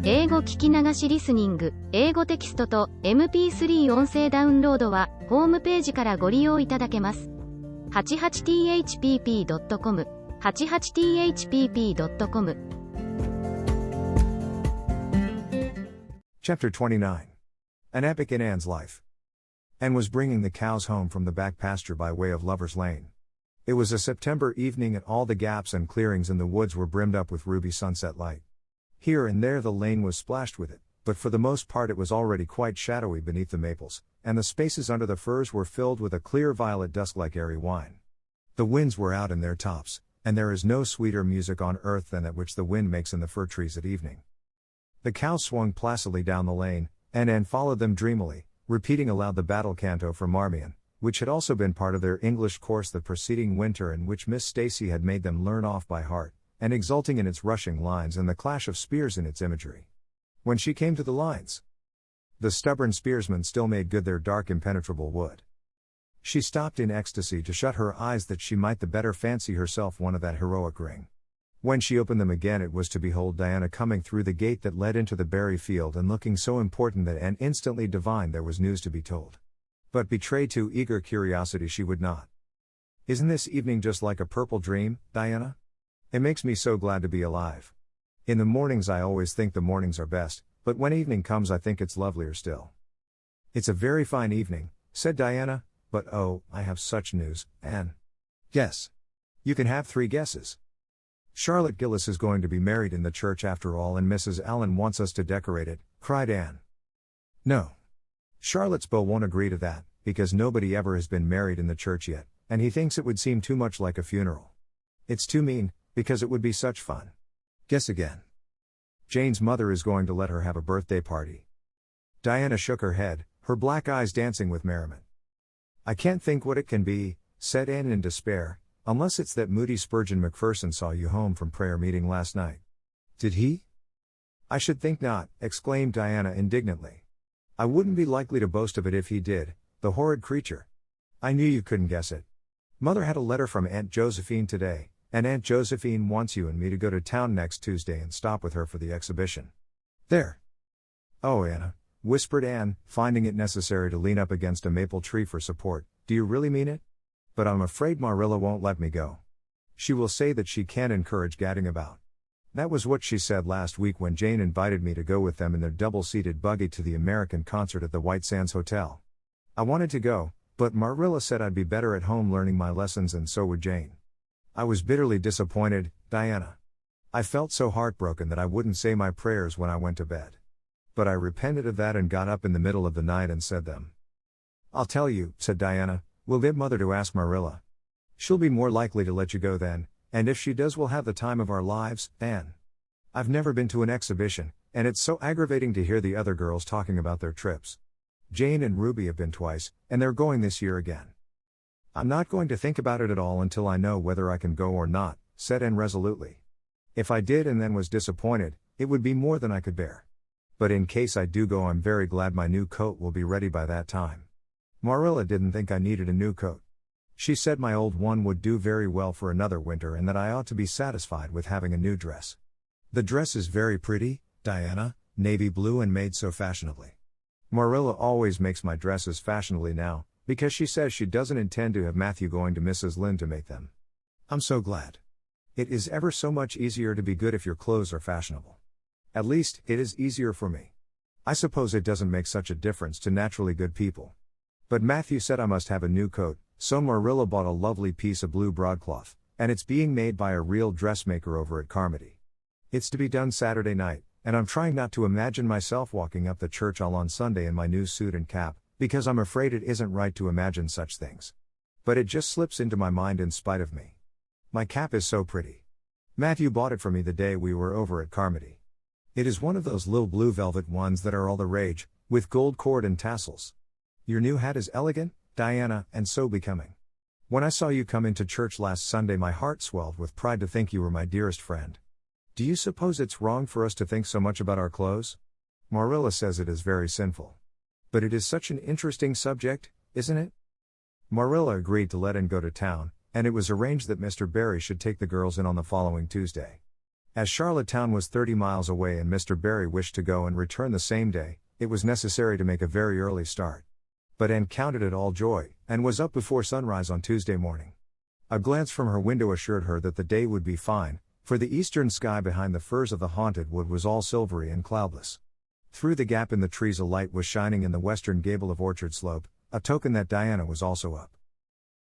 英語聞き流しリスニング、英語テキストと MP3 音声ダウンロードは、ホームページからご利用いただけます。88thpp.com、88thpp.com。 Chapter 29. An epic in Anne's life. Anne was bringing the cows home from the back pasture by way of Lover's Lane. It was a September evening and all the gaps and clearings in the woods were brimmed up with ruby sunset light. Here and there the lane was splashed with it, but for the most part it was already quite shadowy beneath the maples, and the spaces under the firs were filled with a clear violet dusk like airy wine. The winds were out in their tops, and there is no sweeter music on earth than that which the wind makes in the fir trees at evening. The cows swung placidly down the lane, and Anne followed them dreamily, repeating aloud the battle canto from Marmion, which had also been part of their English course the preceding winter and which Miss Stacy had made them learn off by heart, and exulting in its rushing lines and the clash of spears in its imagery. When she came to the lines, the stubborn spearsmen still made good their dark impenetrable wood. She stopped in ecstasy to shut her eyes that she might the better fancy herself one of that heroic ring. When she opened them again it was to behold Diana coming through the gate that led into the berry field and looking so important that Anne instantly divined there was news to be told. But betray too eager curiosity she would not. "Isn't this evening just like a purple dream, Diana? It makes me so glad to be alive. In the mornings I always think the mornings are best, but when evening comes I think it's lovelier still." "It's a very fine evening," said Diana, "but oh, I have such news, Anne." "Guess. You can have 3 guesses." "Charlotte Gillis is going to be married in the church after all and Mrs. Allen wants us to decorate it," cried Anne. "No. Charlotte's beau won't agree to that, because nobody ever has been married in the church yet, and he thinks it would seem too much like a funeral. It's too mean, because it would be such fun." "Guess again." "Jane's mother is going to let her have a birthday party." Diana shook her head, her black eyes dancing with merriment. "I can't think what it can be," said Anne in despair, "unless it's that Moody Spurgeon Macpherson saw you home from prayer meeting last night." "Did he?" "I should think not," exclaimed Diana indignantly. "I wouldn't be likely to boast of it if he did, the horrid creature. I knew you couldn't guess it. Mother had a letter from Aunt Josephine today, and Aunt Josephine wants you and me to go to town next Tuesday and stop with her for the exhibition." "There." "Oh, Anna," whispered Anne, finding it necessary to lean up against a maple tree for support, "do you really mean it? But I'm afraid Marilla won't let me go. She will say that she can't encourage gadding about. That was what she said last week when Jane invited me to go with them in their double-seated buggy to the American concert at the White Sands Hotel. I wanted to go, but Marilla said I'd be better at home learning my lessons and so would Jane. I was bitterly disappointed, Diana. I felt so heartbroken that I wouldn't say my prayers when I went to bed. But I repented of that and got up in the middle of the night and said them." "I'll tell you," said Diana, "we'll get Mother to ask Marilla. She'll be more likely to let you go then, and if she does we'll have the time of our lives, Anne. I've never been to an exhibition, and it's so aggravating to hear the other girls talking about their trips. Jane and Ruby have been twice, and they're going this year again." "I'm not going to think about it at all until I know whether I can go or not," said Anne resolutely. "If I did and then was disappointed, it would be more than I could bear. But in case I do go I'm very glad my new coat will be ready by that time. Marilla didn't think I needed a new coat. She said my old one would do very well for another winter and that I ought to be satisfied with having a new dress. The dress is very pretty, Diana, navy blue and made so fashionably. Marilla always makes my dresses fashionably now, because she says she doesn't intend to have Matthew going to Mrs. Lynde to make them. I'm so glad. It is ever so much easier to be good if your clothes are fashionable. At least, it is easier for me. I suppose it doesn't make such a difference to naturally good people. But Matthew said I must have a new coat, so Marilla bought a lovely piece of blue broadcloth, and it's being made by a real dressmaker over at Carmody. It's to be done Saturday night, and I'm trying not to imagine myself walking up the church aisle on Sunday in my new suit and cap, because I'm afraid it isn't right to imagine such things. But it just slips into my mind in spite of me. My cap is so pretty. Matthew bought it for me the day we were over at Carmody. It is one of those little blue velvet ones that are all the rage, with gold cord and tassels. Your new hat is elegant, Diana, and so becoming. When I saw you come into church last Sunday my heart swelled with pride to think you were my dearest friend. Do you suppose it's wrong for us to think so much about our clothes? Marilla says it is very sinful. But it is such an interesting subject, isn't it? Marilla agreed to let Anne go to town, and it was arranged that Mr. Barry should take the girls in on the following Tuesday. As Charlottetown was 30 miles away and Mr. Barry wished to go and return the same day, it was necessary to make a very early start. But Anne counted it all joy, and was up before sunrise on Tuesday morning. A glance from her window assured her that the day would be fine, for the eastern sky behind the firs of the haunted wood was all silvery and cloudless. Through the gap in the trees a light was shining in the western gable of Orchard Slope, a token that Diana was also up.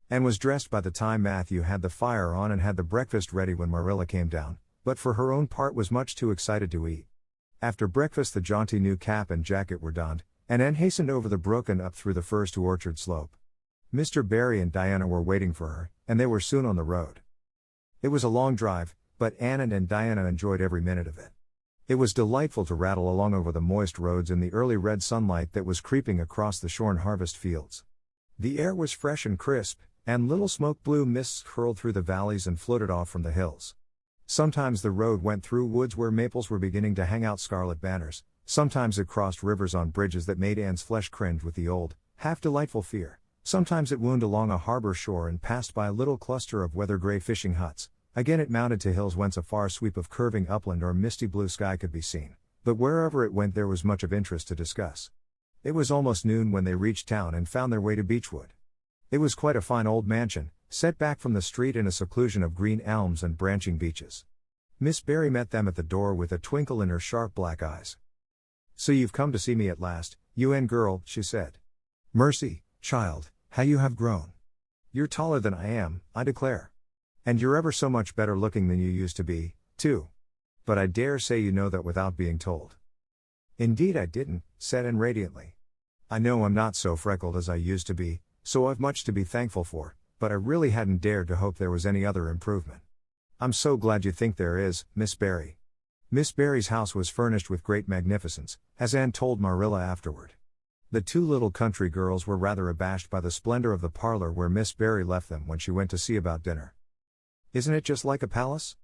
Anne was dressed by the time Matthew had the fire on and had the breakfast ready when Marilla came down, but for her own part was much too excited to eat. After breakfast the jaunty new cap and jacket were donned, and Anne hastened over the brook and up through the firs to Orchard Slope. Mr. Barry and Diana were waiting for her, and they were soon on the road. It was a long drive, but Anne and Diana enjoyed every minute of it. It was delightful to rattle along over the moist roads in the early red sunlight that was creeping across the shorn harvest fields. The air was fresh and crisp, and little smoke-blue mists curled through the valleys and floated off from the hills. Sometimes the road went through woods where maples were beginning to hang out scarlet banners, sometimes it crossed rivers on bridges that made Anne's flesh cringe with the old, half-delightful fear, sometimes it wound along a harbor shore and passed by a little cluster of weather-gray fishing huts, again it mounted to hills whence a far sweep of curving upland or misty blue sky could be seen, but wherever it went there was much of interest to discuss. It was almost noon when they reached town and found their way to Beechwood. It was quite a fine old mansion, set back from the street in a seclusion of green elms and branching beeches. Miss Barry met them at the door with a twinkle in her sharp black eyes. "So you've come to see me at last, you Anne girl," she said. "Mercy, child, how you have grown. You're taller than I am, I declare. And you're ever so much better looking than you used to be, too. But I dare say you know that without being told." "Indeed I didn't," said Anne radiantly. "I know I'm not so freckled as I used to be, so I've much to be thankful for, but I really hadn't dared to hope there was any other improvement. I'm so glad you think there is, Miss Barry." Miss Barry's house was furnished with great magnificence, as Anne told Marilla afterward. The two little country girls were rather abashed by the splendor of the parlor where Miss Barry left them when she went to see about dinner. "Isn't it just like a palace?"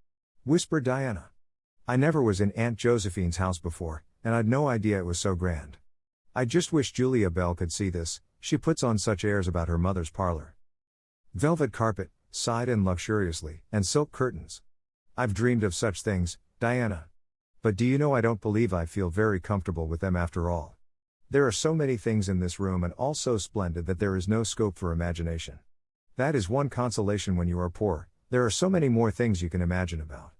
whispered Diana. "I never was in Aunt Josephine's house before, and I'd no idea it was so grand. I just wish Julia Bell could see this, she puts on such airs about her mother's parlor. Velvet carpet, sighed Anne luxuriously, and silk curtains. I've dreamed of such things, Diana. But do you know I don't believe I feel very comfortable with them after all. There are so many things in this room and all so splendid that there is no scope for imagination. That is one consolation when you are poor, there are so many more things you can imagine about."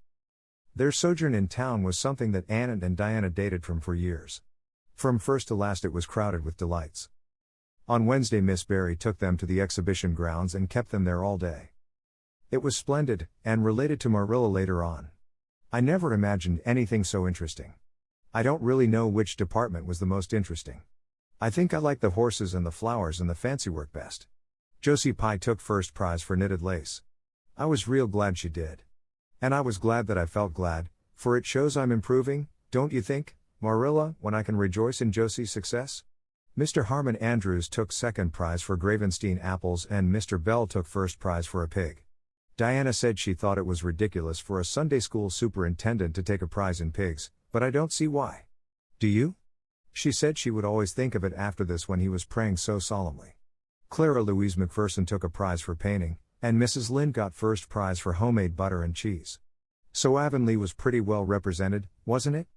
Their sojourn in town was something that Anne and Diana dated from for years. From first to last it was crowded with delights. On Wednesday Miss Barry took them to the exhibition grounds and kept them there all day. It was splendid, and related to Marilla later on. "I never imagined anything so interesting. I don't really know which department was the most interesting. I think I like the horses and the flowers and the fancy work best. Josie Pye took first prize for knitted lace. I was real glad she did. And I was glad that I felt glad, for it shows I'm improving, don't you think, Marilla, when I can rejoice in Josie's success? Mr. Harmon Andrews took second prize for Gravenstein apples and Mr. Bell took first prize for a pig. Diana said she thought it was ridiculous for a Sunday school superintendent to take a prize in pigs, but I don't see why. Do you? She said she would always think of it after this when he was praying so solemnly. Clara Louise McPherson took a prize for painting, and Mrs. Lynde got first prize for homemade butter and cheese. So Avonlea was pretty well represented, wasn't it?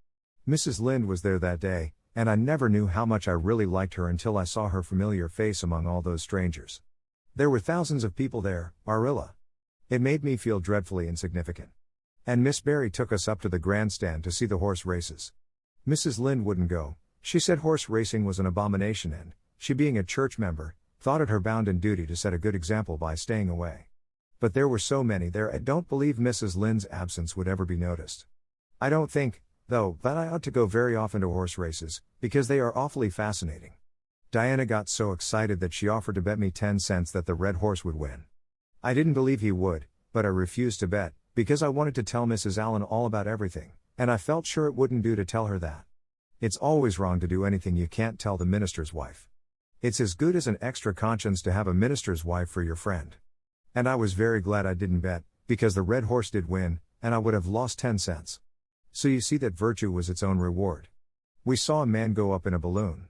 Mrs. Lynde was there that day, and I never knew how much I really liked her until I saw her familiar face among all those strangers. There were thousands of people there, Marilla. It made me feel dreadfully insignificant. And Miss Barry took us up to the grandstand to see the horse races. Mrs. Lynde wouldn't go. She said horse racing was an abomination and, she being a church member, thought it her bounden duty to set a good example by staying away. But there were so many there I don't believe Mrs. Lynde's absence would ever be noticed. I don't think, though, that I ought to go very often to horse races, because they are awfully fascinating. Diana got so excited that she offered to bet me 10 cents that the red horse would win. I didn't believe he would, but I refused to bet, because I wanted to tell Mrs. Allen all about everything, and I felt sure it wouldn't do to tell her that. It's always wrong to do anything you can't tell the minister's wife. It's as good as an extra conscience to have a minister's wife for your friend. And I was very glad I didn't bet, because the red horse did win, and I would have lost 10 cents. So you see that virtue was its own reward. We saw a man go up in a balloon.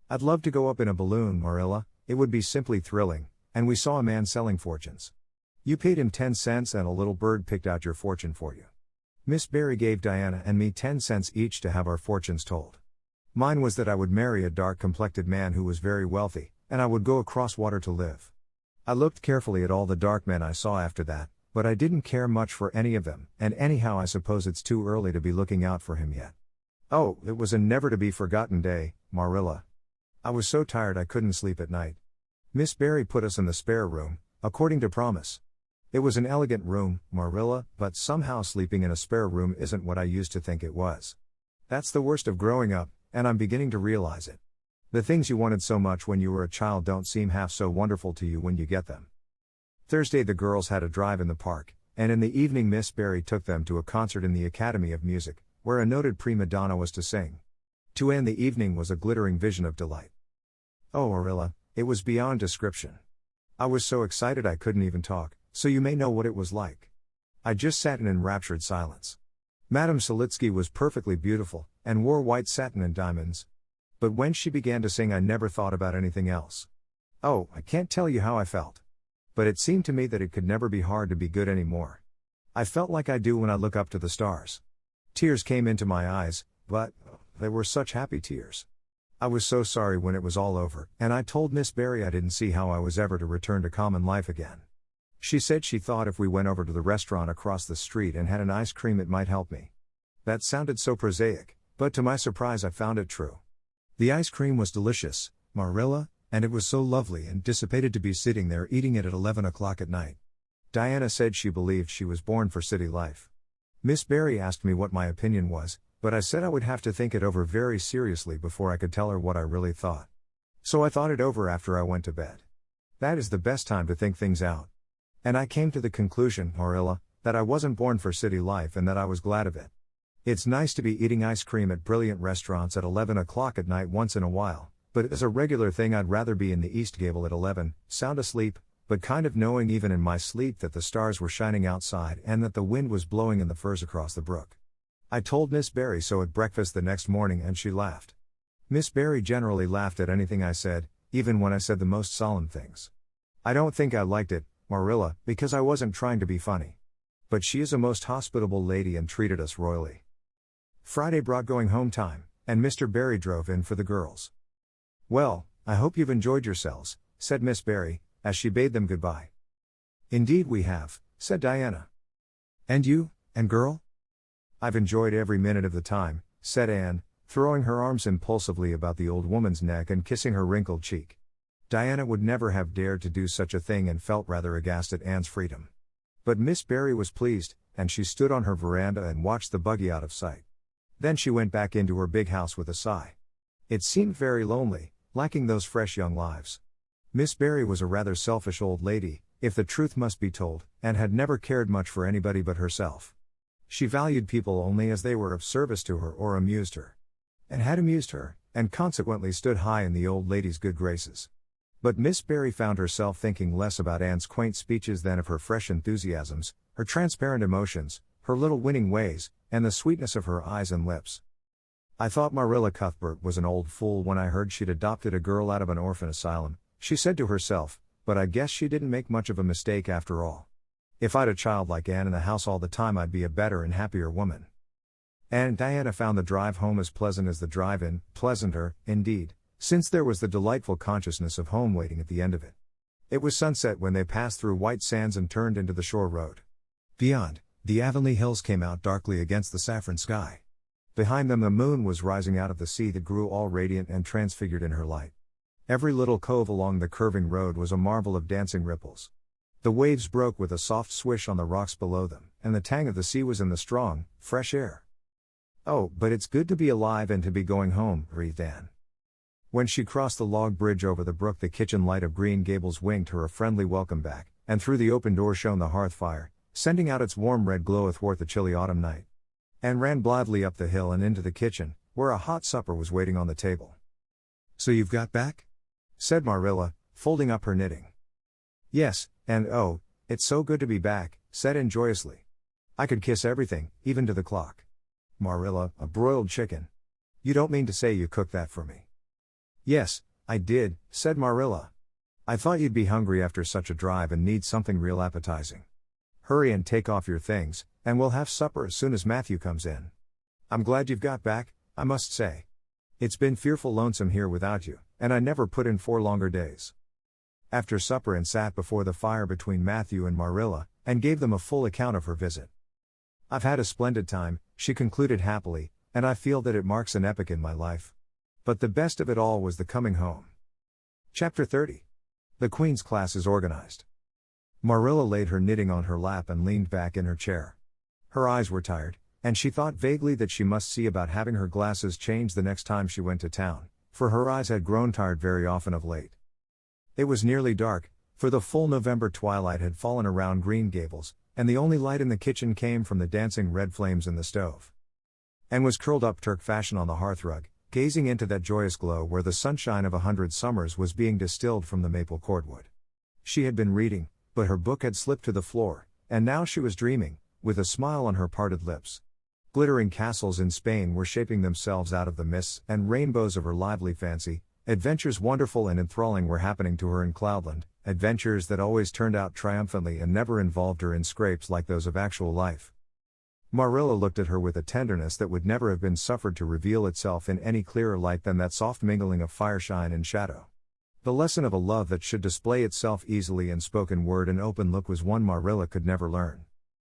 I'd love to go up in a balloon, Marilla, it would be simply thrilling, and we saw a man selling fortunes. You paid him 10 cents and a little bird picked out your fortune for you. Miss Barry gave Diana and me 10 cents each to have our fortunes told. Mine was that I would marry a dark-complected man who was very wealthy, and I would go across water to live. I looked carefully at all the dark men I saw after that, but I didn't care much for any of them, and anyhow I suppose it's too early to be looking out for him yet. Oh, it was a never-to-be-forgotten day, Marilla. I was so tired I couldn't sleep at night. Miss Barry put us in the spare room, according to promise. It was an elegant room, Marilla, but somehow sleeping in a spare room isn't what I used to think it was. That's the worst of growing up, and I'm beginning to realize it. The things you wanted so much when you were a child don't seem half so wonderful to you when you get them. Thursday the girls had a drive in the park, and in the evening Miss Barry took them to a concert in the Academy of Music, where a noted prima donna was to sing. To end the evening was a glittering vision of delight. Oh Marilla, it was beyond description. I was so excited I couldn't even talk, so you may know what it was like. I just sat in enraptured silence. Madame Solitsky was perfectly beautiful, and wore white satin and diamonds. But when she began to sing I never thought about anything else. Oh, I can't tell you how I felt. But it seemed to me that it could never be hard to be good anymore. I felt like I do when I look up to the stars. Tears came into my eyes, but they were such happy tears. I was so sorry when it was all over, and I told Miss Barry I didn't see how I was ever to return to common life again. She said she thought if we went over to the restaurant across the street and had an ice cream it might help me. That sounded so prosaic, but to my surprise I found it true. The ice cream was delicious, Marilla, and it was so lovely and dissipated to be sitting there eating it at 11 o'clock at night. Diana said she believed she was born for city life. Miss Barry asked me what my opinion was, but I said I would have to think it over very seriously before I could tell her what I really thought. So I thought it over after I went to bed. That is the best time to think things out. And I came to the conclusion, Marilla, that I wasn't born for city life and that I was glad of it. It's nice to be eating ice cream at brilliant restaurants at 11 o'clock at night once in a while, but as a regular thing I'd rather be in the East Gable at 11, sound asleep, but kind of knowing even in my sleep that the stars were shining outside and that the wind was blowing in the firs across the brook. I told Miss Barry so at breakfast the next morning and she laughed. Miss Barry generally laughed at anything I said, even when I said the most solemn things. I don't think I liked it, Marilla, because I wasn't trying to be funny. But she is a most hospitable lady and treated us royally. Friday brought going home time, and Mr. Barry drove in for the girls. Well, I hope you've enjoyed yourselves, said Miss Barry, as she bade them goodbye. Indeed we have, said Diana. And you, and girl? I've enjoyed every minute of the time, said Anne, throwing her arms impulsively about the old woman's neck and kissing her wrinkled cheek. Diana would never have dared to do such a thing and felt rather aghast at Anne's freedom. But Miss Barry was pleased, and she stood on her veranda and watched the buggy out of sight. Then she went back into her big house with a sigh. It seemed very lonely, lacking those fresh young lives. Miss Barry was a rather selfish old lady, if the truth must be told, and had never cared much for anybody but herself. She valued people only as they were of service to her or amused her. And had amused her, and consequently stood high in the old lady's good graces. But Miss Barry found herself thinking less about Anne's quaint speeches than of her fresh enthusiasms, her transparent emotions, her little winning ways, and the sweetness of her eyes and lips. I thought Marilla Cuthbert was an old fool when I heard she'd adopted a girl out of an orphan asylum, she said to herself, but I guess she didn't make much of a mistake after all. If I'd a child like Anne in the house all the time I'd be a better and happier woman. And Diana found the drive home as pleasant as the drive in, pleasanter, indeed, since there was the delightful consciousness of home waiting at the end of it. It was sunset when they passed through White Sands and turned into the shore road. Beyond, the Avonlea hills came out darkly against the saffron sky. Behind them the moon was rising out of the sea that grew all radiant and transfigured in her light. Every little cove along the curving road was a marvel of dancing ripples. The waves broke with a soft swish on the rocks below them, and the tang of the sea was in the strong, fresh air. Oh, but it's good to be alive and to be going home, breathed Anne. When she crossed the log bridge over the brook the kitchen light of Green Gables winked her a friendly welcome back, and through the open door shone the hearth fire, sending out its warm red glow athwart the chilly autumn night. Anne ran blithely up the hill and into the kitchen, where a hot supper was waiting on the table. "So you've got back?" said Marilla, folding up her knitting. "Yes, and oh, it's so good to be back," said Anne joyously. "I could kiss everything, even to the clock." "Marilla, a broiled chicken. You don't mean to say you cooked that for me?" "Yes, I did," said Marilla. "I thought you'd be hungry after such a drive and need something real appetizing. Hurry and take off your things, And we'll have supper as soon as Matthew comes in. I'm glad you've got back, I must say. It's been fearful lonesome here without you, and I never put in 4 longer days. After supper Anne sat before the fire between Matthew and Marilla, and gave them a full account of her visit. I've had a splendid time, she concluded happily, and I feel that it marks an epoch in my life. But the best of it all was the coming home. Chapter 30. The Queen's class is organized. Marilla laid her knitting on her lap and leaned back in her chair. Her eyes were tired, and she thought vaguely that she must see about having her glasses changed the next time she went to town, for her eyes had grown tired very often of late. It was nearly dark, for the full November twilight had fallen around Green Gables, and the only light in the kitchen came from the dancing red flames in the stove. Anne was curled up Turk fashion on the hearthrug, gazing into that joyous glow where the sunshine of 100 summers was being distilled from the maple cordwood. She had been reading, but her book had slipped to the floor, and now she was dreaming, with a smile on her parted lips. Glittering castles in Spain were shaping themselves out of the mists and rainbows of her lively fancy. Adventures wonderful and enthralling were happening to her in Cloudland, adventures that always turned out triumphantly and never involved her in scrapes like those of actual life. Marilla looked at her with a tenderness that would never have been suffered to reveal itself in any clearer light than that soft mingling of fireshine and shadow. The lesson of a love that should display itself easily in spoken word and open look was one Marilla could never learn.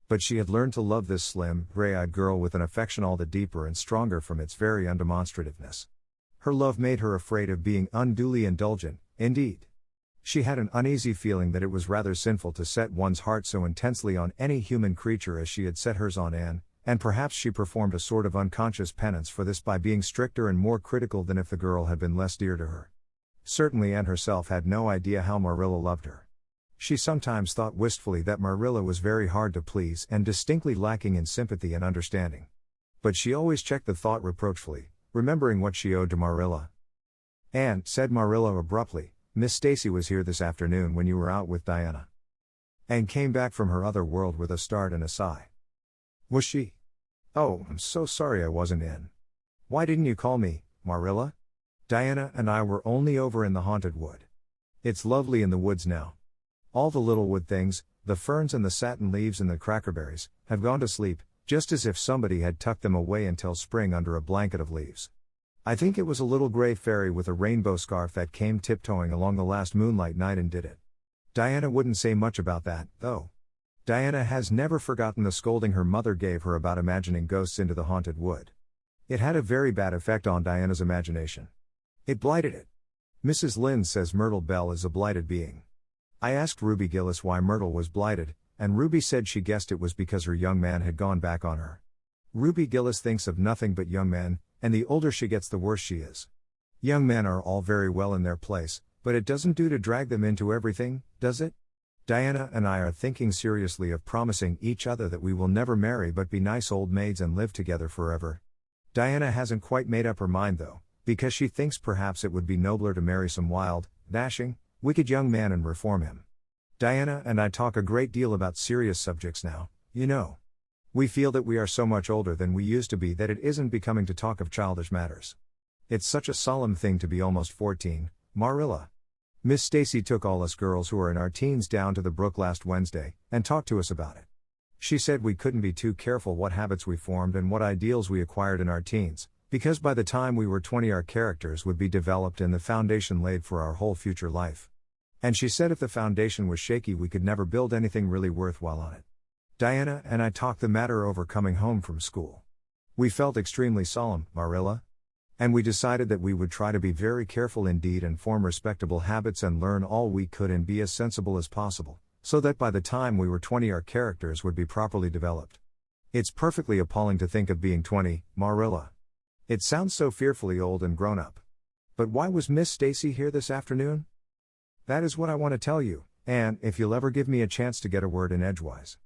But she had learned to love this slim, gray-eyed girl with an affection all the deeper and stronger from its very undemonstrativeness. Her love made her afraid of being unduly indulgent, indeed. She had an uneasy feeling that it was rather sinful to set one's heart so intensely on any human creature as she had set hers on Anne, and perhaps she performed a sort of unconscious penance for this by being stricter and more critical than if the girl had been less dear to her. Certainly Anne herself had no idea how Marilla loved her. She sometimes thought wistfully that Marilla was very hard to please and distinctly lacking in sympathy and understanding. But she always checked the thought reproachfully, remembering what she owed to Marilla. "Anne," said Marilla abruptly, "Miss Stacy was here this afternoon when you were out with Diana." Anne came back from her other world with a start and a sigh. "Was she? Oh, I'm so sorry I wasn't in. Why didn't you call me, Marilla? Diana and I were only over in the haunted wood. It's lovely in the woods now. All the little wood things, the ferns and the satin leaves and the crackerberries, have gone to sleep, just as if somebody had tucked them away until spring under a blanket of leaves. I think it was a little gray fairy with a rainbow scarf that came tiptoeing along the last moonlight night and did it. Diana wouldn't say much about that, though. Diana has never forgotten the scolding her mother gave her about imagining ghosts into the haunted wood. It had a very bad effect on Diana's imagination. It blighted it. Mrs. Lynde says Myrtle Bell is a blighted being. I asked Ruby Gillis why Myrtle was blighted, and Ruby said she guessed it was because her young man had gone back on her. Ruby Gillis thinks of nothing but young men, and the older she gets the worse she is. Young men are all very well in their place, but it doesn't do to drag them into everything, does it? Diana and I are thinking seriously of promising each other that we will never marry but be nice old maids and live together forever. Diana hasn't quite made up her mind though, because she thinks perhaps it would be nobler to marry some wild, dashing, wicked young man and reform him. Diana and I talk a great deal about serious subjects now, you know. We feel that we are so much older than we used to be that it isn't becoming to talk of childish matters. It's such a solemn thing to be almost 14, Marilla. Miss Stacy took all us girls who are in our teens down to the brook last Wednesday, and talked to us about it. She said we couldn't be too careful what habits we formed and what ideals we acquired in our teens, because by the time we were 20 our characters would be developed and the foundation laid for our whole future life. And she said if the foundation was shaky we could never build anything really worthwhile on it. Diana and I talked the matter over coming home from school. We felt extremely solemn, Marilla. And we decided that we would try to be very careful indeed and form respectable habits and learn all we could and be as sensible as possible, so that by the time we were 20 our characters would be properly developed. It's perfectly appalling to think of being 20, Marilla. It sounds so fearfully old and grown up. But why was Miss Stacy here this afternoon? That is what I want to tell you, Anne, if you'll ever give me a chance to get a word in edgewise.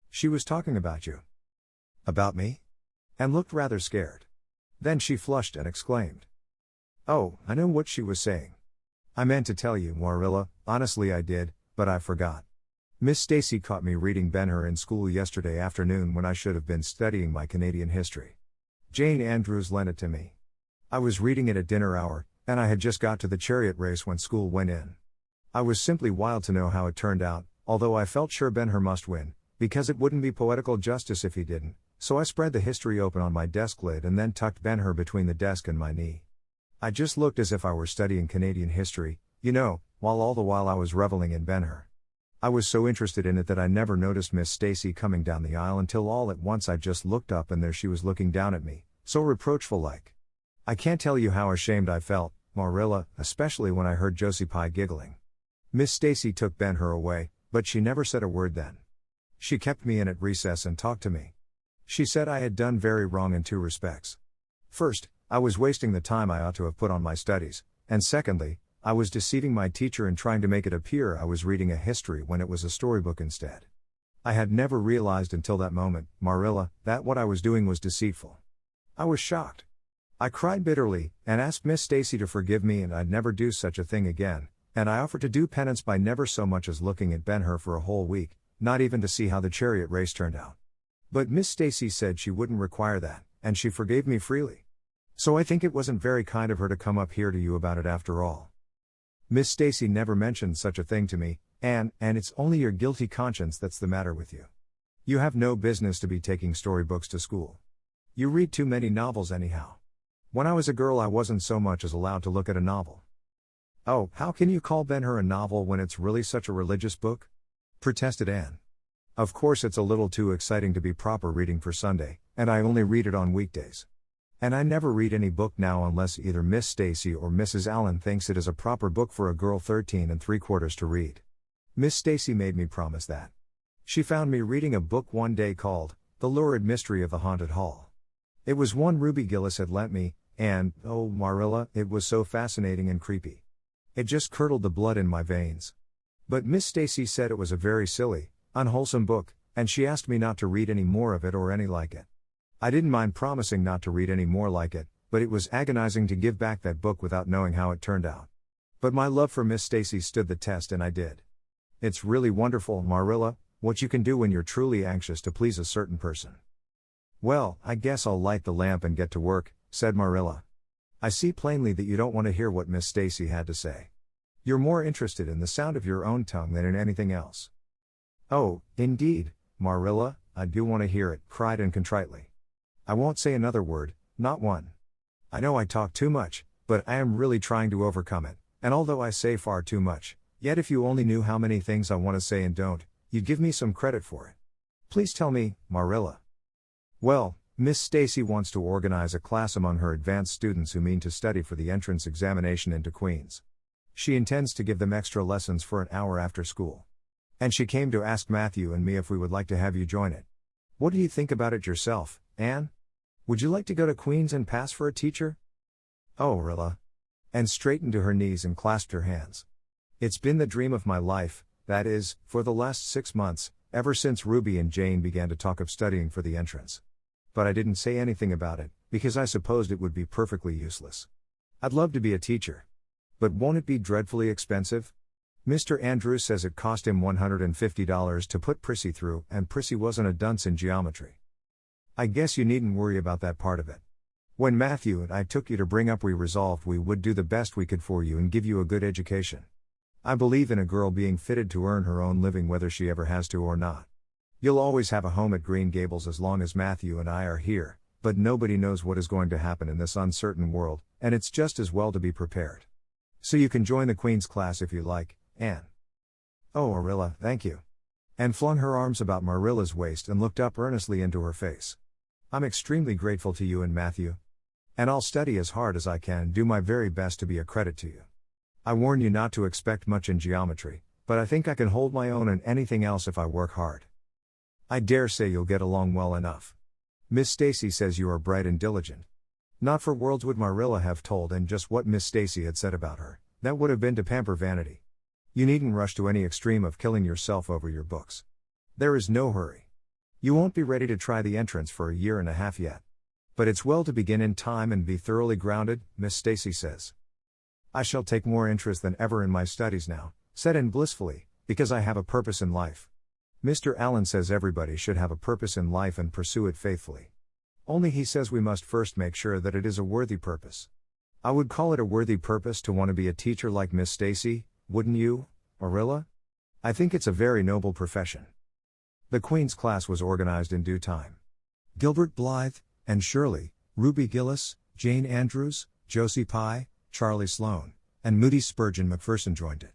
She was talking about you. About me? And looked rather scared. Then she flushed and exclaimed. Oh, I know what she was saying. I meant to tell you, Marilla, honestly I did, but I forgot. Miss Stacy caught me reading Ben-Hur in school yesterday afternoon when I should have been studying my Canadian history. Jane Andrews lent it to me. I was reading it at dinner hour, and I had just got to the chariot race when school went in. I was simply wild to know how it turned out, although I felt sure Ben-Hur must win, because it wouldn't be poetical justice if he didn't, so I spread the history open on my desk lid and then tucked Ben-Hur between the desk and my knee. I just looked as if I were studying Canadian history, while all the while I was reveling in Ben-Hur. I was so interested in it that I never noticed Miss Stacy coming down the aisle until all at once I just looked up and there she was looking down at me, so reproachful-like. I can't tell you how ashamed I felt, Marilla, especially when I heard Josie Pye giggling. Miss Stacy took Ben-Hur away, but she never said a word then. She kept me in at recess and talked to me. She said I had done very wrong in two respects. First, I was wasting the time I ought to have put on my studies, and secondly, I was deceiving my teacher in trying to make it appear I was reading a history when it was a storybook instead. I had never realized until that moment, Marilla, that what I was doing was deceitful. I was shocked. I cried bitterly, and asked Miss Stacy to forgive me and I'd never do such a thing again, and I offered to do penance by never so much as looking at Ben-Hur for a whole week, not even to see how the chariot race turned out. But Miss Stacy said she wouldn't require that, and she forgave me freely. So I think it wasn't very kind of her to come up here to you about it after all. Miss Stacy never mentioned such a thing to me, and it's only your guilty conscience that's the matter with you. You have no business to be taking storybooks to school. You read too many novels anyhow. When I was a girl I wasn't so much as allowed to look at a novel. Oh, how can you call Ben-Hur a novel when it's really such a religious book? Protested Anne. Of course it's a little too exciting to be proper reading for Sunday, and I only read it on weekdays. And I never read any book now unless either Miss Stacy or Mrs. Allen thinks it is a proper book for a girl 13 3/4 to read. Miss Stacy made me promise that. She found me reading a book one day called The Lurid Mystery of the Haunted Hall. It was one Ruby Gillis had lent me, and, oh Marilla, it was so fascinating and creepy. It just curdled the blood in my veins. But Miss Stacy said it was a very silly, unwholesome book, and she asked me not to read any more of it or any like it. I didn't mind promising not to read any more like it, but it was agonizing to give back that book without knowing how it turned out. But my love for Miss Stacy stood the test and I did. It's really wonderful, Marilla, what you can do when you're truly anxious to please a certain person. Well, I guess I'll light the lamp and get to work, said Marilla. I see plainly that you don't want to hear what Miss Stacy had to say. You're more interested in the sound of your own tongue than in anything else. Oh, indeed, Marilla, I do want to hear it, cried Anne contritely. I won't say another word, not one. I know I talk too much, but I am really trying to overcome it, and although I say far too much, yet if you only knew how many things I want to say and don't, you'd give me some credit for it. Please tell me, Marilla. Well, Miss Stacy wants to organize a class among her advanced students who mean to study for the entrance examination into Queen's. She intends to give them extra lessons for an hour after school. And she came to ask Matthew and me if we would like to have you join it. What do you think about it yourself, Anne? Would you like to go to Queen's and pass for a teacher? Oh, Rilla. Anne straightened to her knees and clasped her hands. It's been the dream of my life, that is, for the last 6 months, ever since Ruby and Jane began to talk of studying for the entrance. But I didn't say anything about it, because I supposed it would be perfectly useless. I'd love to be a teacher. But won't it be dreadfully expensive? Mr. Andrews says it cost him $150 to put Prissy through, and Prissy wasn't a dunce in geometry. I guess you needn't worry about that part of it. When Matthew and I took you to bring up, we resolved we would do the best we could for you and give you a good education. I believe in a girl being fitted to earn her own living whether she ever has to or not. You'll always have a home at Green Gables as long as Matthew and I are here, but nobody knows what is going to happen in this uncertain world, and it's just as well to be prepared. So you can join the Queen's class if you like, Anne. Oh, Marilla, thank you. Anne flung her arms about Marilla's waist and looked up earnestly into her face. I'm extremely grateful to you and Matthew. And I'll study as hard as I can and do my very best to be a credit to you. I warn you not to expect much in geometry, but I think I can hold my own in anything else if I work hard. I dare say you'll get along well enough. Miss Stacy says you are bright and diligent. Not for worlds would Marilla have told Anne just what Miss Stacy had said about her. That would have been to pamper vanity. You needn't rush to any extreme of killing yourself over your books. There is no hurry. You won't be ready to try the entrance for a year and a half yet. But it's well to begin in time and be thoroughly grounded, Miss Stacy says. I shall take more interest than ever in my studies now, said Anne blissfully, because I have a purpose in life. Mr. Allen says everybody should have a purpose in life and pursue it faithfully. Only he says we must first make sure that it is a worthy purpose. I would call it a worthy purpose to want to be a teacher like Miss Stacy, wouldn't you, Marilla? I think it's a very noble profession. The Queen's class was organized in due time. Gilbert Blythe, Anne Shirley, Ruby Gillis, Jane Andrews, Josie Pye, Charlie Sloane, and Moody Spurgeon McPherson joined it.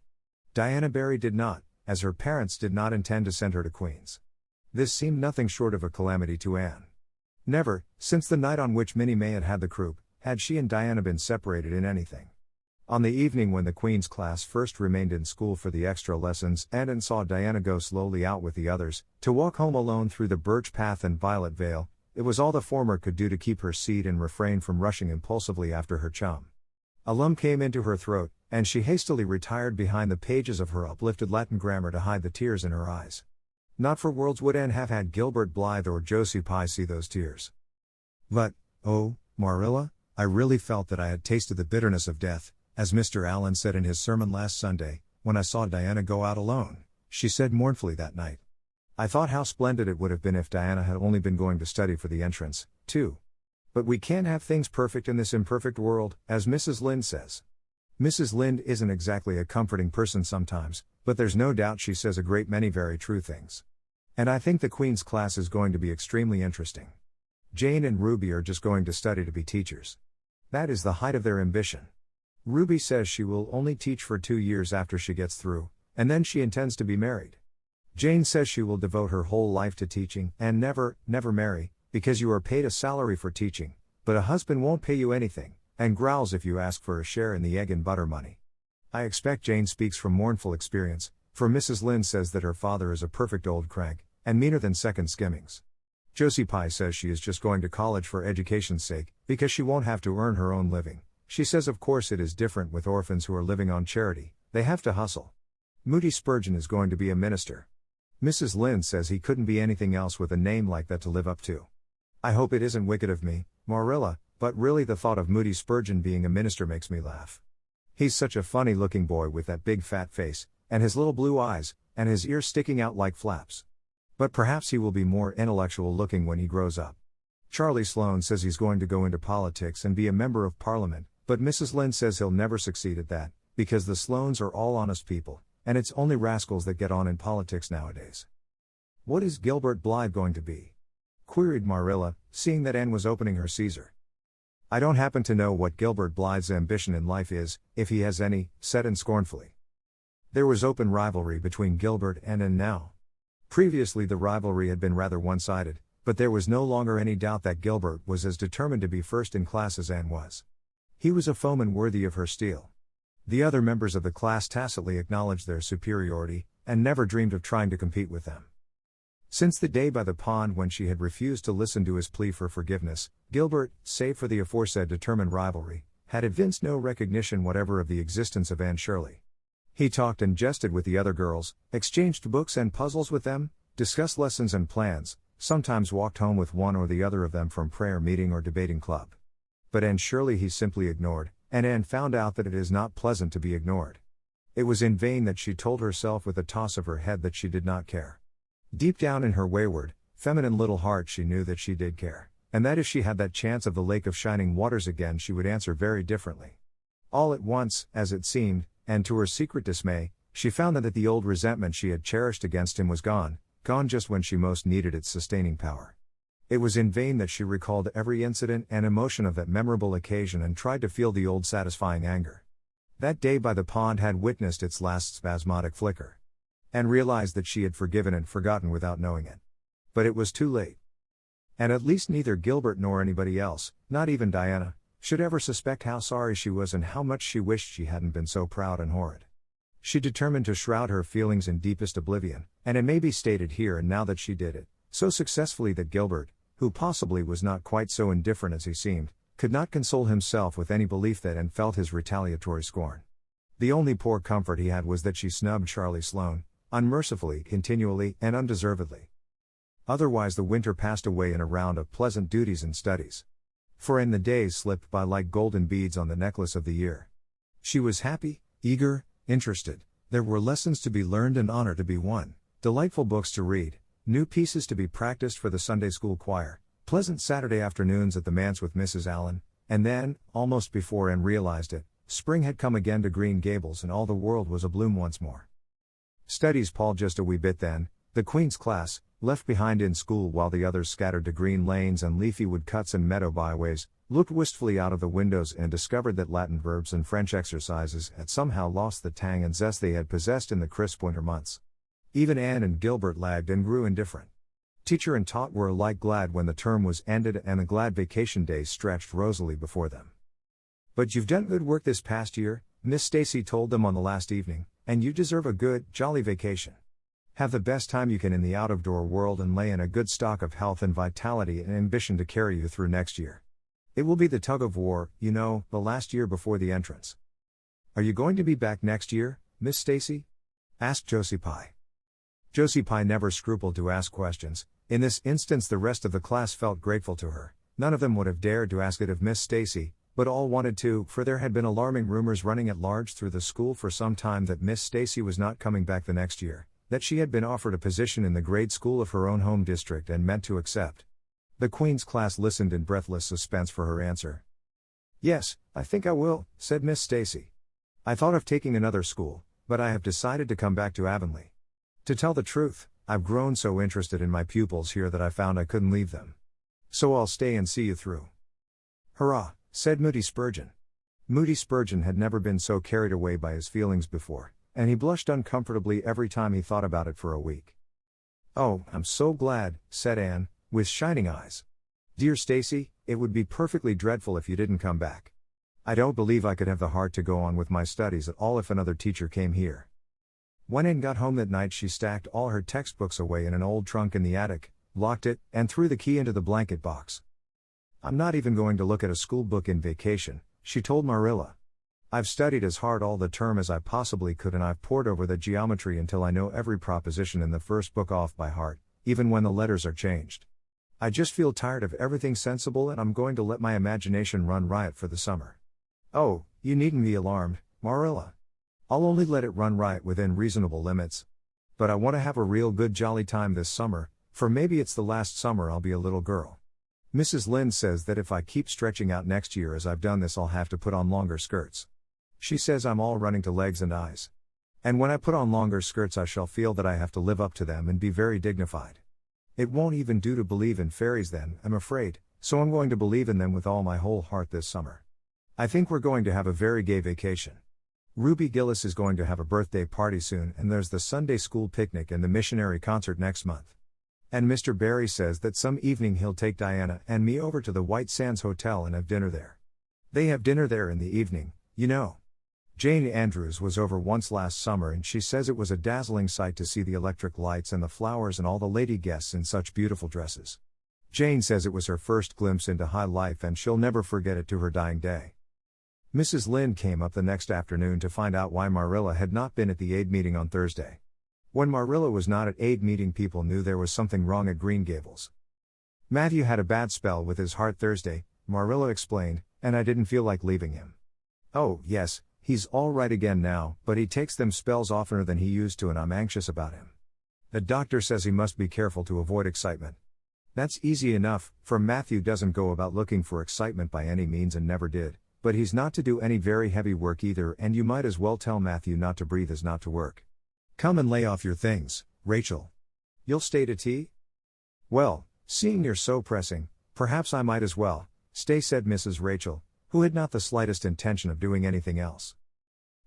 Diana Barry did not, as her parents did not intend to send her to Queen's. This seemed nothing short of a calamity to Anne. Never, since the night on which Minnie May had had the croup, had she and Diana been separated in anything. On the evening when the Queen's class first remained in school for the extra lessons, Anne saw Diana go slowly out with the others, to walk home alone through the Birch Path and Violet Vale. It was all the former could do to keep her seat and refrain from rushing impulsively after her chum. A lump came into her throat, and she hastily retired behind the pages of her uplifted Latin grammar to hide the tears in her eyes. Not for worlds would Anne have had Gilbert Blythe or Josie Pye see those tears. But, oh, Marilla, I really felt that I had tasted the bitterness of death, as Mr. Allen said in his sermon last Sunday, when I saw Diana go out alone, she said mournfully that night. I thought how splendid it would have been if Diana had only been going to study for the entrance, too. But we can't have things perfect in this imperfect world, as Mrs. Lynde says. Mrs. Lynde isn't exactly a comforting person sometimes, but there's no doubt she says a great many very true things. And I think the Queen's class is going to be extremely interesting. Jane and Ruby are just going to study to be teachers. That is the height of their ambition. Ruby says she will only teach for 2 years after she gets through, and then she intends to be married. Jane says she will devote her whole life to teaching and never marry, because you are paid a salary for teaching, but a husband won't pay you anything, and growls if you ask for a share in the egg and butter money. I expect Jane speaks from mournful experience, for Mrs. Lynde says that her father is a perfect old crank, and meaner than second skimmings. Josie Pye says she is just going to college for education's sake, because she won't have to earn her own living. She says of course it is different with orphans who are living on charity, they have to hustle. Moody Spurgeon is going to be a minister. Mrs. Lynde says he couldn't be anything else with a name like that to live up to. I hope it isn't wicked of me, Marilla, but really the thought of Moody Spurgeon being a minister makes me laugh. He's such a funny-looking boy with that big fat face, and his little blue eyes, and his ears sticking out like flaps. But perhaps he will be more intellectual-looking when he grows up. Charlie Sloane says he's going to go into politics and be a member of Parliament, but Mrs. Lynde says he'll never succeed at that, because the Sloanes are all honest people, and it's only rascals that get on in politics nowadays. What is Gilbert Blythe going to be? Queried Marilla, seeing that Anne was opening her Caesar. I don't happen to know what Gilbert Blythe's ambition in life is, if he has any, said Anne scornfully. There was open rivalry between Gilbert and Anne now. Previously the rivalry had been rather one-sided, but there was no longer any doubt that Gilbert was as determined to be first in class as Anne was. He was a foeman worthy of her steel. The other members of the class tacitly acknowledged their superiority, and never dreamed of trying to compete with them. Since the day by the pond when she had refused to listen to his plea for forgiveness, Gilbert, save for the aforesaid determined rivalry, had evinced no recognition whatever of the existence of Anne Shirley. He talked and jested with the other girls, exchanged books and puzzles with them, discussed lessons and plans, sometimes walked home with one or the other of them from prayer meeting or debating club. But Anne Shirley he simply ignored, and Anne found out that it is not pleasant to be ignored. It was in vain that she told herself with a toss of her head that she did not care. Deep down in her wayward, feminine little heart she knew that she did care, and that if she had that chance of the Lake of Shining Waters again she would answer very differently. All at once, as it seemed, and to her secret dismay, she found that the old resentment she had cherished against him was gone just when she most needed its sustaining power. It was in vain that she recalled every incident and emotion of that memorable occasion and tried to feel the old satisfying anger. That day by the pond had witnessed its last spasmodic flicker. And realized that she had forgiven and forgotten without knowing it. But it was too late. And at least neither Gilbert nor anybody else, not even Diana, should ever suspect how sorry she was and how much she wished she hadn't been so proud and horrid. She determined to shroud her feelings in deepest oblivion, and it may be stated here and now that she did it, so successfully that Gilbert, who possibly was not quite so indifferent as he seemed, could not console himself with any belief that Anne felt his retaliatory scorn. The only poor comfort he had was that she snubbed Charlie Sloane, unmercifully, continually, and undeservedly. Otherwise the winter passed away in a round of pleasant duties and studies. For Anne the days slipped by like golden beads on the necklace of the year. She was happy, eager, interested, there were lessons to be learned and honor to be won, delightful books to read, new pieces to be practiced for the Sunday school choir, pleasant Saturday afternoons at the manse with Mrs. Allen, and then, almost before Anne realized it, spring had come again to Green Gables and all the world was abloom once more. Studies palled just a wee bit then, the Queen's class, left behind in school while the others scattered to green lanes and leafy woodcuts and meadow byways, looked wistfully out of the windows and discovered that Latin verbs and French exercises had somehow lost the tang and zest they had possessed in the crisp winter months. Even Anne and Gilbert lagged and grew indifferent. Teacher and taught were alike glad when the term was ended and the glad vacation days stretched rosily before them. "But you've done good work this past year," Miss Stacy told them on the last evening, "and you deserve a good, jolly vacation. Have the best time you can in the out-of-door world and lay in a good stock of health and vitality and ambition to carry you through next year. It will be the tug of war, you know, the last year before the entrance." "Are you going to be back next year, Miss Stacy?" asked Josie Pye. Josie Pye never scrupled to ask questions. In this instance the rest of the class felt grateful to her. None of them would have dared to ask it of Miss Stacy, but all wanted to, for there had been alarming rumors running at large through the school for some time that Miss Stacy was not coming back the next year, that she had been offered a position in the grade school of her own home district and meant to accept. The Queen's class listened in breathless suspense for her answer. "Yes, I think I will," said Miss Stacy. "I thought of taking another school, but I have decided to come back to Avonlea. To tell the truth, I've grown so interested in my pupils here that I found I couldn't leave them. So I'll stay and see you through." "Hurrah," said Moody Spurgeon. Moody Spurgeon had never been so carried away by his feelings before, and he blushed uncomfortably every time he thought about it for a week. "Oh, I'm so glad," said Anne, with shining eyes. "Dear Stacy, it would be perfectly dreadful if you didn't come back. I don't believe I could have the heart to go on with my studies at all if another teacher came here." When Anne got home that night she stacked all her textbooks away in an old trunk in the attic, locked it, and threw the key into the blanket box. "I'm not even going to look at a school book in vacation," she told Marilla. "I've studied as hard all the term as I possibly could and I've pored over the geometry until I know every proposition in the first book off by heart, even when the letters are changed. I just feel tired of everything sensible and I'm going to let my imagination run riot for the summer." "Oh, you needn't be alarmed, Marilla. I'll only let it run riot within reasonable limits. But I want to have a real good jolly time this summer, for maybe it's the last summer I'll be a little girl. Mrs. Lynde says that if I keep stretching out next year as I've done this I'll have to put on longer skirts. She says I'm all running to legs and eyes. And when I put on longer skirts I shall feel that I have to live up to them and be very dignified. It won't even do to believe in fairies then, I'm afraid, so I'm going to believe in them with all my whole heart this summer. I think we're going to have a very gay vacation. Ruby Gillis is going to have a birthday party soon and there's the Sunday school picnic and the missionary concert next month. And Mr. Barry says that some evening he'll take Diana and me over to the White Sands Hotel and have dinner there. They have dinner there in the evening, you know. Jane Andrews was over once last summer and she says it was a dazzling sight to see the electric lights and the flowers and all the lady guests in such beautiful dresses. Jane says it was her first glimpse into high life and she'll never forget it to her dying day. Mrs. Lynde came up the next afternoon to find out why Marilla had not been at the aid meeting on Thursday. When Marilla was not at aid meeting people knew there was something wrong at Green Gables. "Matthew had a bad spell with his heart Thursday," Marilla explained, "and I didn't feel like leaving him. Oh, yes, he's all right again now, but he takes them spells oftener than he used to and I'm anxious about him. The doctor says he must be careful to avoid excitement. That's easy enough, for Matthew doesn't go about looking for excitement by any means and never did. But he's not to do any very heavy work either and you might as well tell Matthew not to breathe as not to work. Come and lay off your things, Rachel. You'll stay to tea?" "Well, seeing you're so pressing, perhaps I might as well, stay," said Mrs. Rachel, who had not the slightest intention of doing anything else.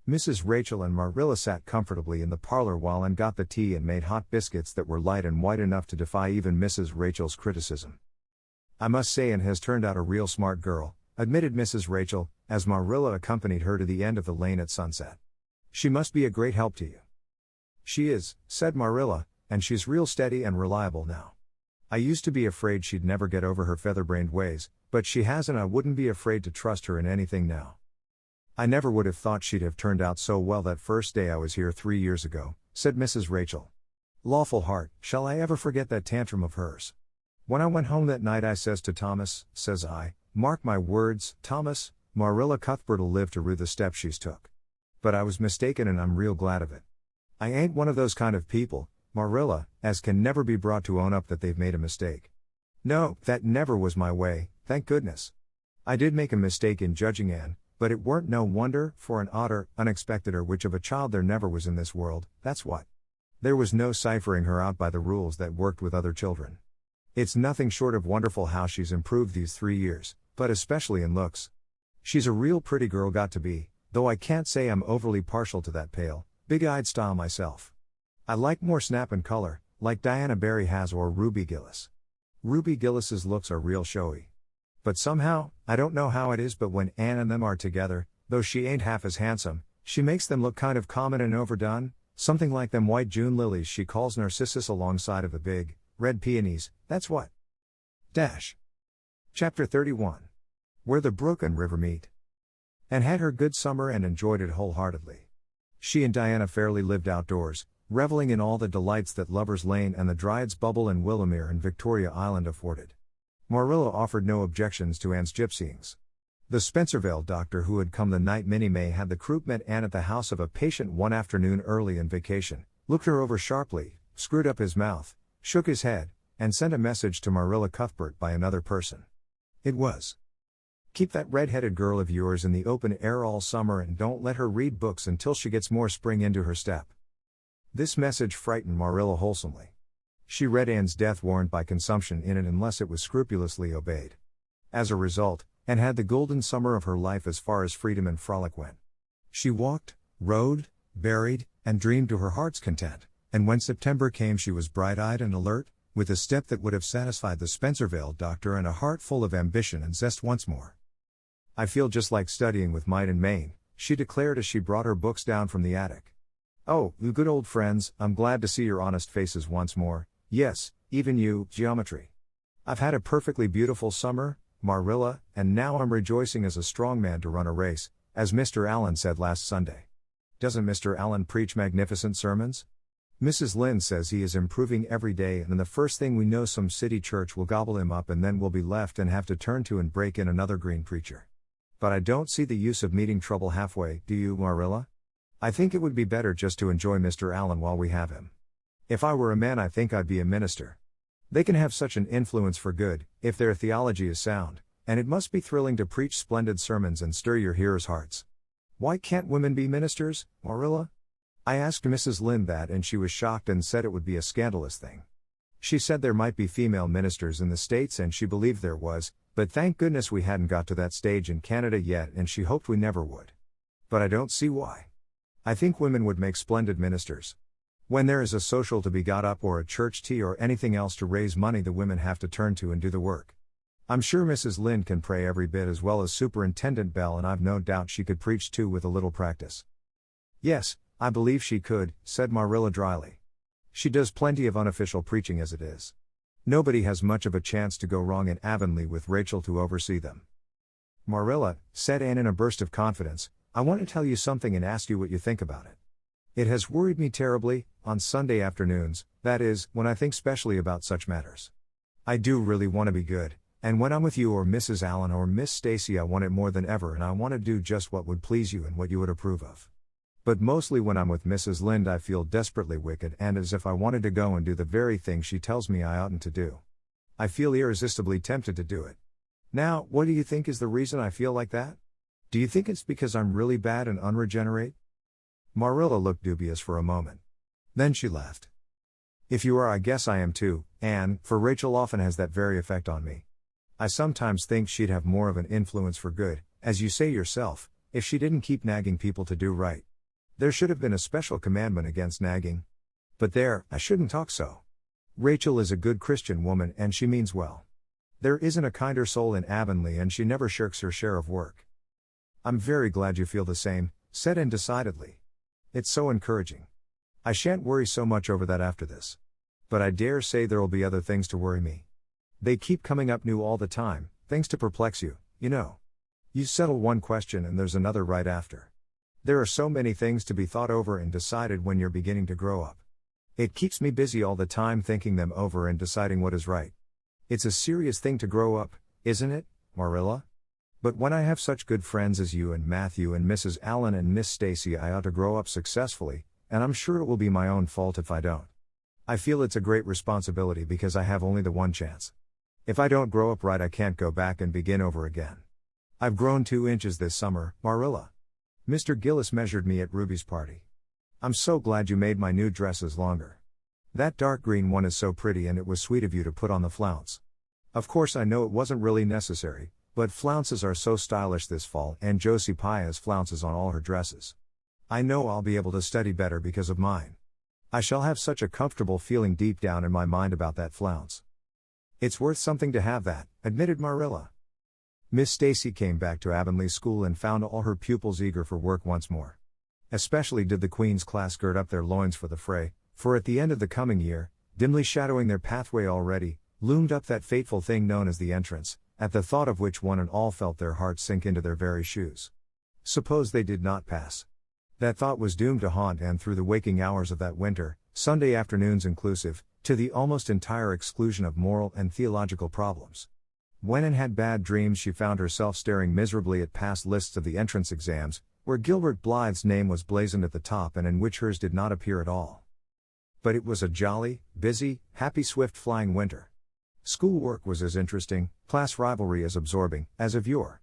Mrs. Rachel and Marilla sat comfortably in the parlor while Anne got the tea and made hot biscuits that were light and white enough to defy even Mrs. Rachel's criticism. "I must say Anne has turned out a real smart girl," admitted Mrs. Rachel, as Marilla accompanied her to the end of the lane at sunset. "She must be a great help to you." "She is," said Marilla, "and she's real steady and reliable now. I used to be afraid she'd never get over her featherbrained ways, but she has and I wouldn't be afraid to trust her in anything now. I never would have thought she'd have turned out so well that first day I was here 3 years ago," said Mrs. Rachel. "Lawful heart, shall I ever forget that tantrum of hers? When I went home that night I says to Thomas, says I, 'Mark my words, Thomas, Marilla Cuthbert'll live to rue the step she's took.' But I was mistaken and I'm real glad of it. I ain't one of those kind of people, Marilla, as can never be brought to own up that they've made a mistake. No, that never was my way, thank goodness. I did make a mistake in judging Anne, but it weren't no wonder, for an odder, unexpecteder which of a child there never was in this world, that's what. There was no ciphering her out by the rules that worked with other children. It's nothing short of wonderful how she's improved these 3 years, but especially in looks. She's a real pretty girl got to be, though I can't say I'm overly partial to that pale, big-eyed style myself. I like more snap and color, like Diana Barry has or Ruby Gillis. Ruby Gillis's looks are real showy. But somehow, I don't know how it is, but when Anne and them are together, though she ain't half as handsome, she makes them look kind of common and overdone, something like them white June lilies she calls narcissus alongside of the big, red peonies, that's what. Chapter 31. Where the brook and river meet. Anne had her good summer and enjoyed it wholeheartedly. She and Diana fairly lived outdoors, reveling in all the delights that Lover's Lane and the Dryad's Bubble and Willowmere and Victoria Island afforded. Marilla offered no objections to Anne's gypsyings. The Spencervale doctor who had come the night Minnie May had the croup met Anne at the house of a patient one afternoon early in vacation, looked her over sharply, screwed up his mouth, shook his head, and sent a message to Marilla Cuthbert by another person. It was, "Keep that red-headed girl of yours in the open air all summer and don't let her read books until she gets more spring into her step." This message frightened Marilla wholesomely. She read Anne's death warrant by consumption in it unless it was scrupulously obeyed. As a result, Anne had the golden summer of her life as far as freedom and frolic went. She walked, rode, berried, and dreamed to her heart's content, and when September came she was bright-eyed and alert, with a step that would have satisfied the Spencervale doctor and a heart full of ambition and zest once more. "I feel just like studying with might and main," she declared as she brought her books down from the attic. "Oh, you good old friends, I'm glad to see your honest faces once more, yes, even you, geometry. I've had a perfectly beautiful summer, Marilla, and now I'm rejoicing as a strong man to run a race, as Mr. Allen said last Sunday. Doesn't Mr. Allen preach magnificent sermons? Mrs. Lynde says he is improving every day, and the first thing we know some city church will gobble him up and then we'll be left and have to turn to and break in another green preacher. But I don't see the use of meeting trouble halfway, do you, Marilla? I think it would be better just to enjoy Mr. Allen while we have him. If I were a man I think I'd be a minister. They can have such an influence for good, if their theology is sound, and it must be thrilling to preach splendid sermons and stir your hearers' hearts. Why can't women be ministers, Marilla?" I asked Mrs. Lynde that and she was shocked and said it would be a scandalous thing. She said there might be female ministers in the States and she believed there was, but thank goodness we hadn't got to that stage in Canada yet and she hoped we never would. But I don't see why. I think women would make splendid ministers. When there is a social to be got up or a church tea or anything else to raise money the women have to turn to and do the work. I'm sure Mrs. Lynde can pray every bit as well as Superintendent Bell and I've no doubt she could preach too with a little practice. "Yes, I believe she could," said Marilla dryly. "She does plenty of unofficial preaching as it is. Nobody has much of a chance to go wrong in Avonlea with Rachel to oversee them." "Marilla," said Anne in a burst of confidence, "I want to tell you something and ask you what you think about it. It has worried me terribly, on Sunday afternoons, that is, when I think specially about such matters. I do really want to be good, and when I'm with you or Mrs. Allen or Miss Stacy I want it more than ever and I want to do just what would please you and what you would approve of. But mostly when I'm with Mrs. Lynde I feel desperately wicked and as if I wanted to go and do the very thing she tells me I oughtn't to do. I feel irresistibly tempted to do it. Now, what do you think is the reason I feel like that? Do you think it's because I'm really bad and unregenerate?" Marilla looked dubious for a moment. Then she laughed. "If you are I guess I am too, Anne, for Rachel often has that very effect on me. I sometimes think she'd have more of an influence for good, as you say yourself, if she didn't keep nagging people to do right. There should have been a special commandment against nagging. But there, I shouldn't talk so. Rachel is a good Christian woman and she means well. There isn't a kinder soul in Avonlea and she never shirks her share of work." "I'm very glad you feel the same," said Anne decidedly. "It's so encouraging. I shan't worry so much over that after this. But I dare say there'll be other things to worry me. They keep coming up new all the time, things to perplex you, you know. You settle one question and there's another right after. There are so many things to be thought over and decided when you're beginning to grow up. It keeps me busy all the time thinking them over and deciding what is right. It's a serious thing to grow up, isn't it, Marilla? But when I have such good friends as you and Matthew and Mrs. Allen and Miss Stacy I ought to grow up successfully, and I'm sure it will be my own fault if I don't. I feel it's a great responsibility because I have only the one chance. If I don't grow up right I can't go back and begin over again. I've grown 2 inches this summer, Marilla. Mr. Gillis measured me at Ruby's party. I'm so glad you made my new dresses longer. That dark green one is so pretty and it was sweet of you to put on the flounce. Of course I know it wasn't really necessary, but flounces are so stylish this fall and Josie Pye has flounces on all her dresses. I know I'll be able to study better because of mine. I shall have such a comfortable feeling deep down in my mind about that flounce. It's worth something to have that, admitted Marilla. Miss Stacy came back to Avonlea School and found all her pupils eager for work once more. Especially did the Queen's class gird up their loins for the fray, for at the end of the coming year, dimly shadowing their pathway already, loomed up that fateful thing known as the entrance, at the thought of which one and all felt their hearts sink into their very shoes. Suppose they did not pass. That thought was doomed to haunt Anne through the waking hours of that winter, Sunday afternoons inclusive, to the almost entire exclusion of moral and theological problems. When Anne had bad dreams she found herself staring miserably at past lists of the entrance exams, where Gilbert Blythe's name was blazoned at the top and in which hers did not appear at all. But it was a jolly, busy, happy swift flying winter. Schoolwork was as interesting, class rivalry as absorbing, as of yore.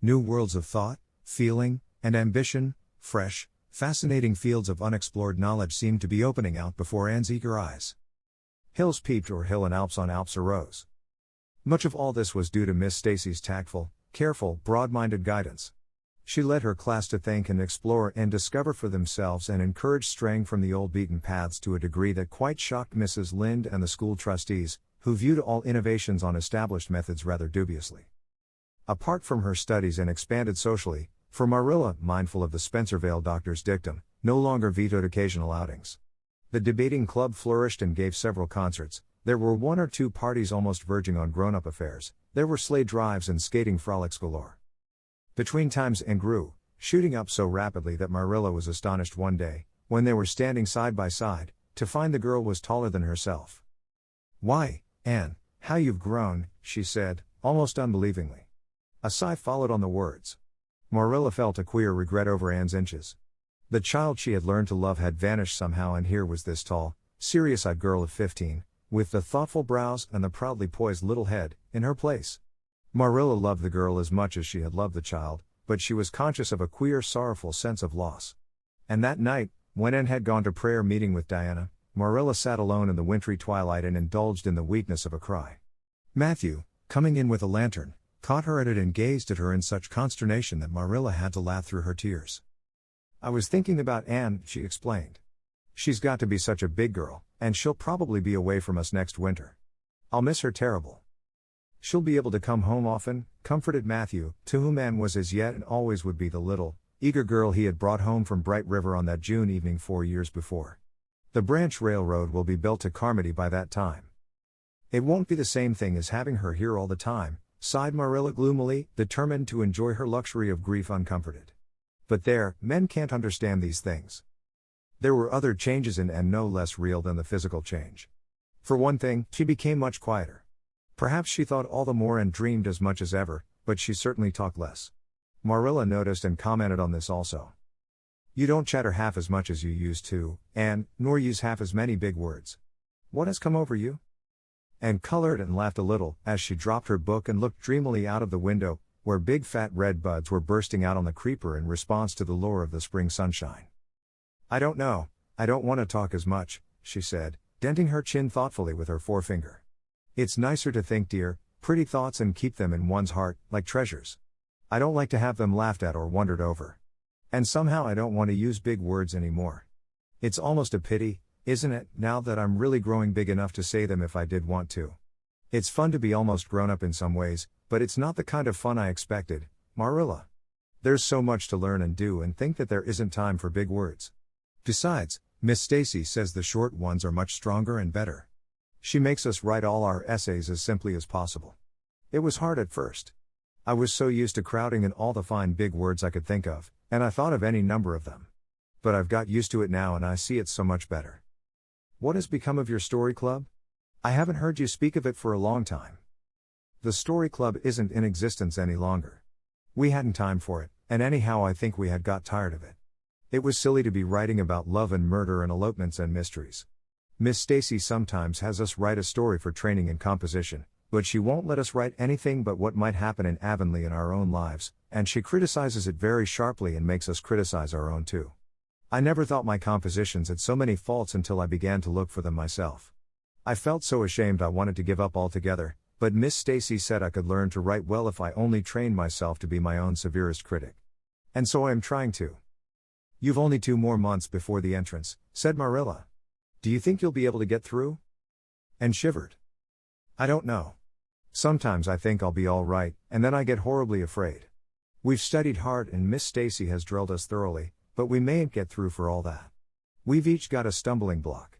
New worlds of thought, feeling, and ambition, fresh, fascinating fields of unexplored knowledge seemed to be opening out before Anne's eager eyes. Hills peeped o'er hill and Alps on Alps arose. Much of all this was due to Miss Stacy's tactful, careful, broad-minded guidance. She led her class to think and explore and discover for themselves and encouraged straying from the old beaten paths to a degree that quite shocked Mrs. Lynde and the school trustees, who viewed all innovations on established methods rather dubiously. Apart from her studies and expanded socially, for Marilla, mindful of the Spencervale doctor's dictum, no longer vetoed occasional outings. The debating club flourished and gave several concerts, there were one or two parties almost verging on grown-up affairs, there were sleigh drives and skating frolics galore. Between times Anne grew, shooting up so rapidly that Marilla was astonished one day, when they were standing side by side, to find the girl was taller than herself. "Why, Anne, how you've grown," she said, almost unbelievingly. A sigh followed on the words. Marilla felt a queer regret over Anne's inches. The child she had learned to love had vanished somehow and here was this tall, serious-eyed girl of 15, with the thoughtful brows and the proudly poised little head, in her place. Marilla loved the girl as much as she had loved the child, but she was conscious of a queer sorrowful sense of loss. And that night, when Anne had gone to prayer meeting with Diana, Marilla sat alone in the wintry twilight and indulged in the weakness of a cry. Matthew, coming in with a lantern, caught her at it and gazed at her in such consternation that Marilla had to laugh through her tears. "I was thinking about Anne," she explained. "She's got to be such a big girl, and she'll probably be away from us next winter. I'll miss her terrible." "She'll be able to come home often," comforted Matthew, to whom Anne was as yet and always would be the little, eager girl he had brought home from Bright River on that June evening 4 years before. "The branch railroad will be built to Carmody by that time." "It won't be the same thing as having her here all the time," sighed Marilla gloomily, determined to enjoy her luxury of grief uncomforted. But there, men can't understand these things. There were other changes in Anne no less real than the physical change. For one thing, she became much quieter. Perhaps she thought all the more and dreamed as much as ever, but she certainly talked less. Marilla noticed and commented on this also. "You don't chatter half as much as you used to, Anne, nor use half as many big words. What has come over you?" Anne colored and laughed a little, as she dropped her book and looked dreamily out of the window, where big fat red buds were bursting out on the creeper in response to the lure of the spring sunshine. "I don't know, I don't want to talk as much," she said, denting her chin thoughtfully with her forefinger. "It's nicer to think dear, pretty thoughts and keep them in one's heart, like treasures. I don't like to have them laughed at or wondered over. And somehow I don't want to use big words anymore. It's almost a pity, isn't it, now that I'm really growing big enough to say them if I did want to. It's fun to be almost grown up in some ways, but it's not the kind of fun I expected, Marilla. There's so much to learn and do and think that there isn't time for big words. Besides, Miss Stacy says the short ones are much stronger and better. She makes us write all our essays as simply as possible. It was hard at first. I was so used to crowding in all the fine big words I could think of, and I thought of any number of them. But I've got used to it now and I see it's so much better. What has become of your story club? I haven't heard you speak of it for a long time." "The story club isn't in existence any longer. We hadn't time for it, and anyhow I think we had got tired of it. It was silly to be writing about love and murder and elopements and mysteries. Miss Stacy sometimes has us write a story for training in composition, but she won't let us write anything but what might happen in Avonlea in our own lives, and she criticizes it very sharply and makes us criticize our own too. I never thought my compositions had so many faults until I began to look for them myself. I felt so ashamed I wanted to give up altogether, but Miss Stacy said I could learn to write well if I only trained myself to be my own severest critic. And so I am trying to. You've only 2 more months before the entrance, said Marilla. Do you think you'll be able to get through? And shivered. I don't know. Sometimes I think I'll be all right, and then I get horribly afraid. We've studied hard and Miss Stacy has drilled us thoroughly, but we mayn't get through for all that. We've each got a stumbling block.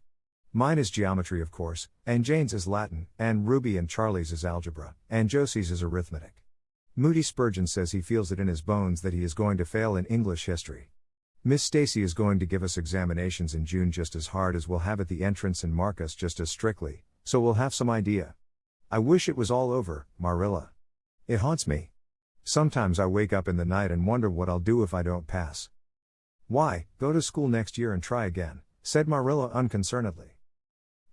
Mine is geometry, of course, and Jane's is Latin, and Ruby and Charlie's is algebra, and Josie's is arithmetic. Moody Spurgeon says he feels it in his bones that he is going to fail in English history. Miss Stacy is going to give us examinations in June just as hard as we'll have at the entrance and mark us just as strictly, so we'll have some idea. I wish it was all over, Marilla. It haunts me. Sometimes I wake up in the night and wonder what I'll do if I don't pass. Why, go to school next year and try again, said Marilla unconcernedly.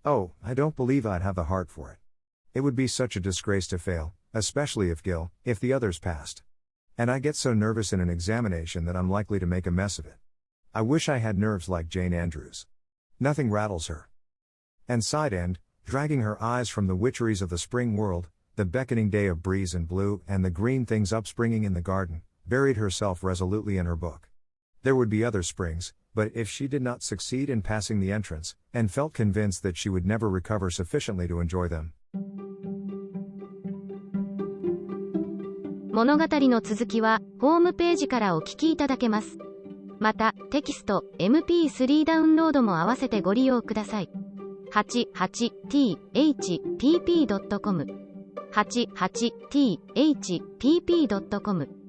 Oh, I don't believe I'd have the heart for it. It would be such a disgrace to fail, especially if the others passed. And I get so nervous in an examination that I'm likely to make a mess of it. I wish I had nerves like Jane Andrews. Nothing rattles her. And sighed and, dragging her eyes from the witcheries of the spring world, the beckoning day of breeze and blue and the green things upspringing in the garden, buried herself resolutely in her book. There would be other springs, but if she did not succeed in passing the entrance, and felt convinced that she would never recover sufficiently to enjoy them. 物語の続きは、ホームページからお聞きいただけます。また、テキスト、MP3 ダウンロードも合わせてご利用ください。88thpp.com 88thpp.com